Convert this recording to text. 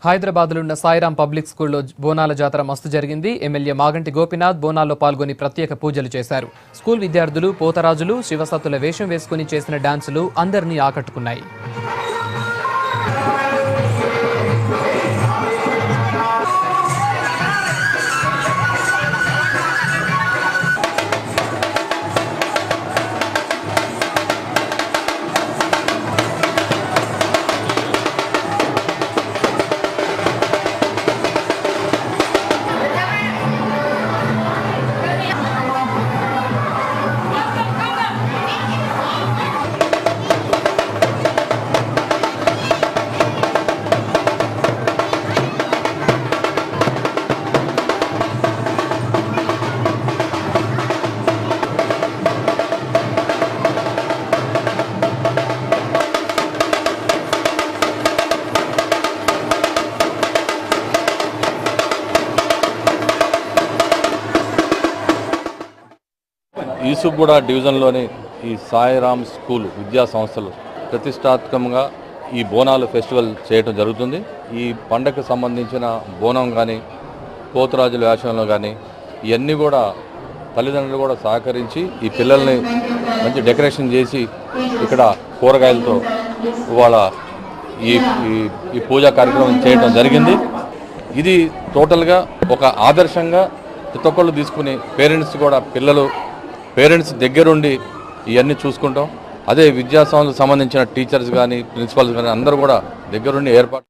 హైదరాబాద్లో ఉన్న సాయిరాం పబ్లిక్ స్కూల్లో బోనాల జాతర మస్తు జరిగింది. ఎమ్మెల్యే మాగంటి గోపీనాథ్ బోనాల్లో పాల్గొని ప్రత్యేక పూజలు చేశారు. స్కూల్ విద్యార్థులు పోతరాజులు శివసత్తుల వేషం వేసుకుని చేసిన డాన్సులు అందరినీ ఆకట్టుకున్నాయి. ఈసుగూడ డివిజన్లోని ఈ సాయిరామ్ స్కూల్ విద్యా సంస్థలు ప్రతిష్టాత్మకంగా ఈ బోనాలు ఫెస్టివల్ చేయడం జరుగుతుంది. ఈ పండగకు సంబంధించిన బోనం కానీ పోతురాజుల వేషంలో కానీ ఇవన్నీ కూడా తల్లిదండ్రులు కూడా సహకరించి ఈ పిల్లల్ని మంచి డెకరేషన్ చేసి ఇక్కడ కూరగాయలతో ఇవాళ ఈ పూజా కార్యక్రమం చేయడం జరిగింది. ఇది టోటల్గా ఒక ఆదర్శంగా ప్రతి ఒక్కళ్ళు తీసుకుని పేరెంట్స్ దగ్గరుండి ఇవన్నీ చూసుకుంటాం. అదే విద్యాసంస్థలకు సంబంధించిన టీచర్స్ కానీ ప్రిన్సిపల్స్ కానీ అందరూ కూడా దగ్గరుండి ఏర్పాటు